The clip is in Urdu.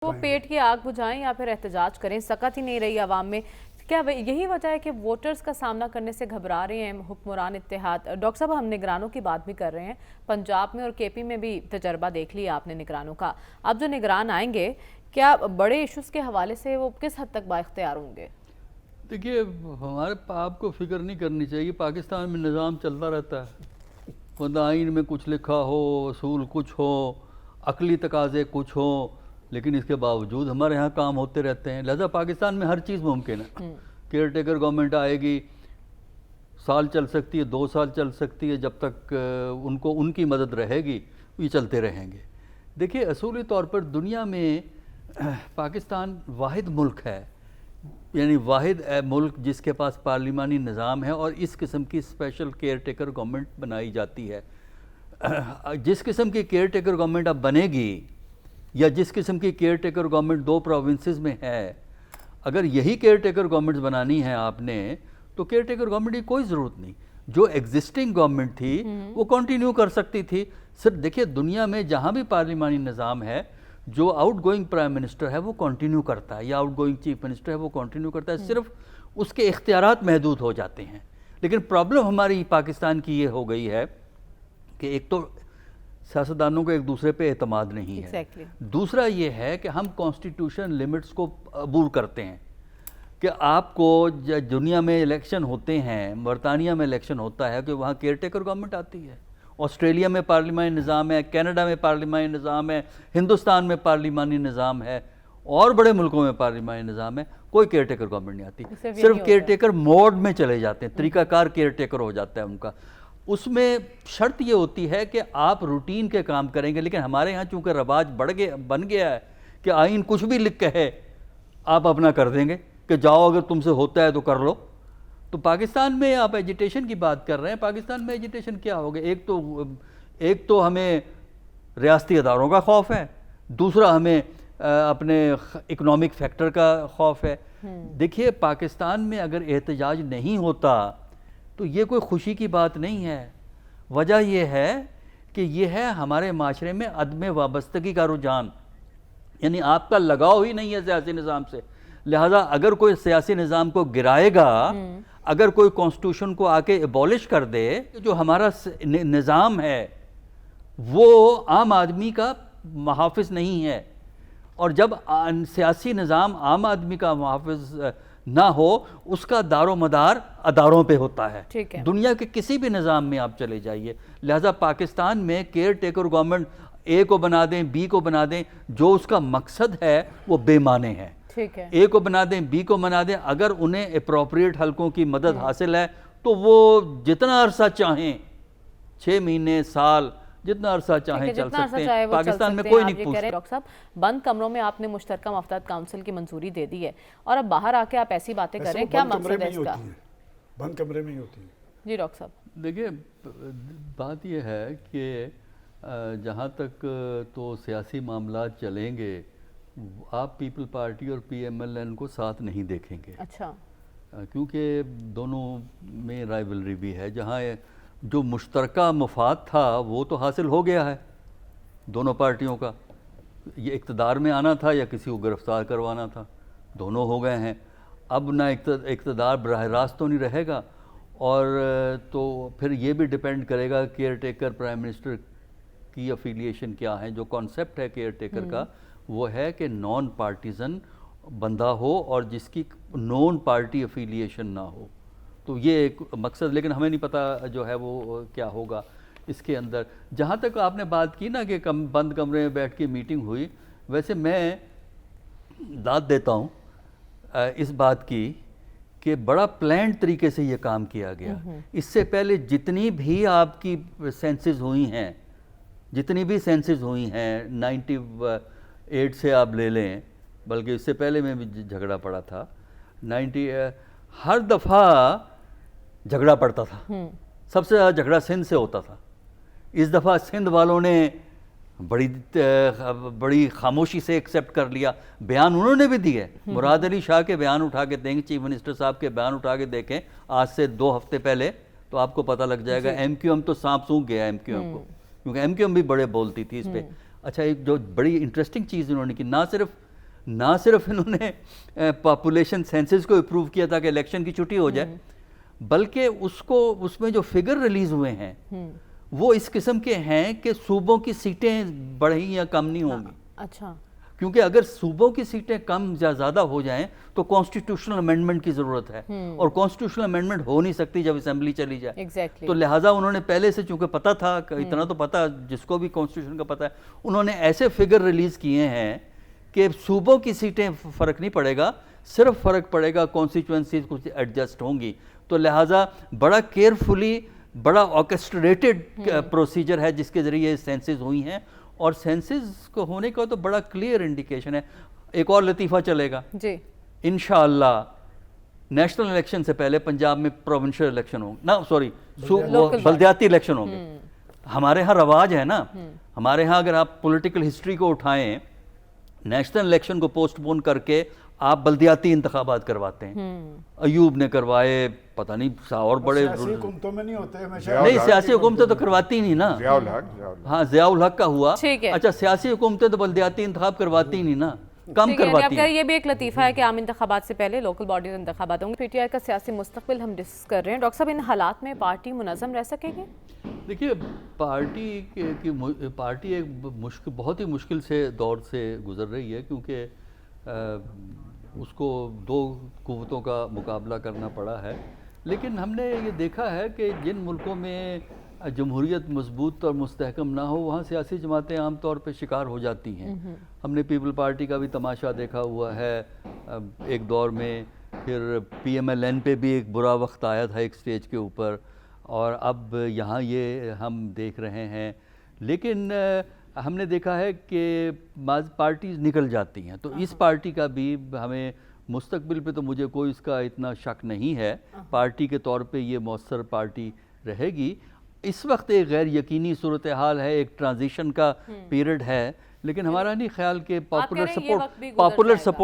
وہ پیٹ کی آگ بجھائیں یا پھر احتجاج کریں، سکت ہی نہیں رہی عوام میں۔ کیا یہی وجہ ہے کہ ووٹرز کا سامنا کرنے سے گھبرا رہے ہیں حکمران اتحاد؟ ڈاکٹر صاحب، ہم نگرانوں کی بات بھی کر رہے ہیں، پنجاب میں اور کے پی میں بھی تجربہ دیکھ لیا آپ نے نگرانوں کا۔ اب جو نگران آئیں گے، کیا بڑے ایشوز کے حوالے سے وہ کس حد تک بااختیار ہوں گے؟ دیکھیے، ہمارے آپ کو فکر نہیں کرنی چاہیے۔ پاکستان میں نظام چلتا رہتا ہے، خود آئین میں کچھ لکھا ہو، اصول کچھ ہو، عقلی تقاضے کچھ ہوں، لیکن اس کے باوجود ہمارے ہاں کام ہوتے رہتے ہیں۔ لہذا پاکستان میں ہر چیز ممکن ہے۔ کیئر ٹیکر گورنمنٹ آئے گی، سال چل سکتی ہے، 2 سال چل سکتی ہے، جب تک ان کی مدد رہے گی یہ چلتے رہیں گے۔ دیکھیے، اصولی طور پر دنیا میں پاکستان واحد ملک ہے، یعنی واحد ملک جس کے پاس پارلیمانی نظام ہے اور اس قسم کی اسپیشل کیئر ٹیکر گورنمنٹ بنائی جاتی ہے۔ جس قسم کی کیئر ٹیکر گورنمنٹ اب بنے گی، یا جس قسم کی کیئر ٹیکر گورنمنٹ 2 پروونسز میں ہے، اگر یہی کیئر ٹیکر گورنمنٹ بنانی ہے آپ نے، تو کیئر ٹیکر گورنمنٹ کی کوئی ضرورت نہیں۔ جو ایگزسٹنگ گورنمنٹ تھی وہ کنٹینیو کر سکتی تھی۔ صرف دیکھیے، دنیا میں جہاں بھی پارلیمانی نظام ہے، جو آؤٹ گوئنگ پرائم منسٹر ہے وہ کنٹینیو کرتا ہے، یا آؤٹ گوئنگ چیف منسٹر ہے وہ کنٹینیو کرتا ہے، صرف اس کے اختیارات محدود ہو جاتے ہیں۔ لیکن پرابلم ہماری پاکستان کی یہ ہو گئی ہے کہ ایک تو سیاستدانوں کو ایک دوسرے پہ اعتماد نہیں ہے، دوسرا یہ ہے کہ ہم کانسٹیٹیوشن لیمٹس کو عبور کرتے ہیں کہ آپ کو دنیا میں الیکشن ہوتے ہیں، برطانیہ میں الیکشن ہوتا ہے کہ وہاں کیئر ٹیکر گورنمنٹ آتی ہے، آسٹریلیا میں پارلیمانی نظام ہے، کینیڈا میں پارلیمانی نظام ہے، ہندوستان میں پارلیمانی نظام ہے، اور بڑے ملکوں میں پارلیمانی نظام ہے، کوئی کیئر ٹیکر گورنمنٹ نہیں آتی، صرف کیئر ٹیکر موڈ میں چلے جاتے ہیں، طریقہ کار کیئر ٹیکر ہو جاتا ہے ان کا۔ اس میں شرط یہ ہوتی ہے کہ آپ روٹین کے کام کریں گے، لیکن ہمارے ہاں چونکہ رواج بن گیا ہے کہ آئین کچھ بھی لکھ کہے آپ اپنا کر دیں گے، کہ جاؤ اگر تم سے ہوتا ہے تو کر لو۔ تو پاکستان میں آپ ایجیٹیشن کی بات کر رہے ہیں، پاکستان میں ایجیٹیشن کیا ہوگا؟ ایک تو ہمیں ریاستی اداروں کا خوف ہے، دوسرا ہمیں اپنے اکنامک فیکٹر کا خوف ہے۔ دیکھیے، پاکستان میں اگر احتجاج نہیں ہوتا تو یہ کوئی خوشی کی بات نہیں ہے۔ وجہ یہ ہے کہ یہ ہے ہمارے معاشرے میں عدم وابستگی کا رجحان، یعنی آپ کا لگاؤ ہی نہیں ہے سیاسی نظام سے۔ لہذا اگر کوئی سیاسی نظام کو گرائے گا، اگر کوئی کانسٹیٹیوشن کو آ کے ایبولش کر دے، جو ہمارا نظام ہے وہ عام آدمی کا محافظ نہیں ہے، اور جب سیاسی نظام عام آدمی کا محافظ نہ ہو، اس کا دار و مدار اداروں پہ ہوتا ہے۔ دنیا کے کسی بھی نظام میں آپ چلے جائیے۔ لہذا پاکستان میں کیئر ٹیکر گورنمنٹ اے کو بنا دیں، بی کو بنا دیں، جو اس کا مقصد ہے وہ بے معنی ہے۔ اے کو بنا دیں، بی کو بنا دیں، اگر انہیں اپروپریٹ حلقوں کی مدد حاصل ہے تو وہ جتنا عرصہ چاہیں، 6 مہینے، سال، جتنا عرصہ چاہیں چل سکتے ہیں۔ پاکستان میں کوئی نہیں پوچھتا۔ ڈاکٹر صاحب، بند کمروں میں آپ نے مشترکہ مفادات کونسل کی منظوری دے دی ہے، اور اب باہر آ کے آپ ایسی باتیں کر رہے ہیں، کیا مقصد ہے اس کا؟ بند کمرے میں ہی ہوتی ہے۔ جی ڈاکٹر صاحب، دیکھیے، بات یہ ہے کہ جہاں تک تو سیاسی معاملات چلیں گے، آپ پیپل پارٹی اور پی ایم ایل این کو ساتھ نہیں دیکھیں گے۔ اچھا، کیونکہ دونوں میں رائیولری بھی ہے، جہاں جو مشترکہ مفاد تھا وہ تو حاصل ہو گیا ہے دونوں پارٹیوں کا۔ یہ اقتدار میں آنا تھا یا کسی کو گرفتار کروانا تھا، دونوں ہو گئے ہیں۔ اب نہ اقتدار براہ راست تو نہیں رہے گا، اور تو پھر یہ بھی ڈیپینڈ کرے گا کیئر ٹیکر پرائم منسٹر کی افیلیشن کیا ہے۔ جو کانسیپٹ ہے کیئر ٹیکر کا وہ ہے کہ نان پارٹیزن بندہ ہو اور جس کی نون پارٹی افیلیشن نہ ہو، تو یہ ایک مقصد، لیکن ہمیں نہیں پتہ جو ہے وہ کیا ہوگا اس کے اندر۔ جہاں تک آپ نے بات کی نا کہ بند کمرے میں بیٹھ کے میٹنگ ہوئی، ویسے میں داد دیتا ہوں اس بات کی کہ بڑا پلانڈ طریقے سے یہ کام کیا گیا۔ اس سے پہلے جتنی بھی آپ کی سینسز ہوئی ہیں، 98 سے آپ لے لیں، بلکہ اس سے پہلے میں بھی جھگڑا پڑا تھا، ہر دفعہ جھگڑا پڑتا تھا۔ سب سے زیادہ جھگڑا سندھ سے ہوتا تھا۔ اس دفعہ سندھ والوں نے بڑی خاموشی سے ایکسیپٹ کر لیا۔ بیان انہوں نے بھی دیے، مراد علی شاہ کے بیان اٹھا کے دیں گے، چیف منسٹر صاحب کے بیان اٹھا کے دیکھیں آج سے 2 ہفتے پہلے، تو آپ کو پتہ لگ جائے گا۔ ایم کیو ایم تو سانپ سونکھ گیا ایم کیو ایم کو، کیونکہ ایم کیو ایم بھی بڑے بولتی تھی اس پہ۔ اچھا، ایک جو بڑی انٹرسٹنگ چیز انہوں نے کی، نہ صرف نہ صرف انہوں نے پاپولیشن سینسس کو اپروو کیا تھا کہ الیکشن کی چھٹی ہو جائے، بلکہ اس میں جو فگر ریلیز ہوئے ہیں وہ اس قسم کے ہیں کہ صوبوں کی سیٹیں بڑھیں یا کم نہیں ہوں گی. اچھا، کیونکہ اگر صوبوں کی سیٹیں کم یا زیادہ ہو جائیں تو کانسٹیٹیوشنل امینڈمنٹ کی ضرورت ہے، اور کانسٹیٹیوشنل امینڈمنٹ ہو نہیں سکتی جب اسمبلی چلی جائے. ایگزیکٹلی. تو لہٰذا انہوں نے پہلے سے، چونکہ پتہ تھا، اتنا تو پتہ جس کو بھی کانسٹیٹیوشن کا پتہ ہے، انہوں نے ایسے فگر ریلیز کیے ہیں کہ صوبوں کی سیٹیں فرق نہیں پڑے گا، صرف فرق پڑے گا کانسٹیچوئنسیز کچھ ایڈجسٹ ہوں گی. تو لہٰذا بڑا کیئرفلی، بڑا آرکسٹریٹڈ پروسیجر ہے جس کے ذریعے سینسز ہوئی ہیں، اور سینسز کو ہونے کا تو بڑا کلیئر انڈیکیشن ہے. ایک اور لطیفہ چلے گا جی، انشاءاللہ نیشنل الیکشن سے پہلے پنجاب میں پروونشل الیکشن ہوں گے، سوری بلدیاتی الیکشن ہوں گے. ہمارے ہاں رواج ہے نا، ہمارے ہاں اگر آپ پولیٹیکل ہسٹری کو اٹھائیں، نیشنل الیکشن کو پوسٹ پون کر کے آپ بلدیاتی انتخابات کرواتے ہیں. ایوب نے کروائے، پتہ نہیں اور بڑے، سیاسی حکومتوں میں نہیں ہوتے ہمیشہ. نہیں سیاسی حکومتیں تو کرواتی نہیں نا. ہاں ضیاء الحق کا ہوا. اچھا سیاسی حکومتیں تو بلدیاتی انتخاب کرواتی نہیں نا، کم کرواتی ہیں. یہ بھی ایک لطیفہ ہے کہ عام انتخابات سے پہلے لوکل باڈیز انتخابات ہوں گے. پی ٹی آئی کا سیاسی مستقبل ہم ڈسکس کر رہے ہیں. ڈاکٹر صاحب، ان حالات میں پارٹی منظم رہ سکے گی؟ دیکھیے پارٹی ایک بہت ہی مشکل سے دور سے گزر رہی ہے، کیونکہ اس کو دو قوتوں کا مقابلہ کرنا پڑا ہے. لیکن ہم نے یہ دیکھا ہے کہ جن ملکوں میں جمہوریت مضبوط اور مستحکم نہ ہو، وہاں سیاسی جماعتیں عام طور پہ شکار ہو جاتی ہیں. ہم نے پیپل پارٹی کا بھی تماشا دیکھا ہوا ہے ایک دور میں، پھر پی ایم ایل این پہ بھی ایک برا وقت آیا تھا ایک سٹیج کے اوپر، اور اب یہاں یہ ہم دیکھ رہے ہیں. لیکن ہم نے دیکھا ہے کہ بعض پارٹیز نکل جاتی ہیں، تو اس پارٹی کا بھی ہمیں مستقبل پہ تو مجھے کوئی اس کا اتنا شک نہیں ہے، پارٹی کے طور پہ یہ مؤثر پارٹی رہے گی. اس وقت ایک غیر یقینی صورتحال ہے، ایک ٹرانزیشن کا پیریڈ ہے، لیکن ہمارا نہیں خیال کہ پاپولر سپورٹ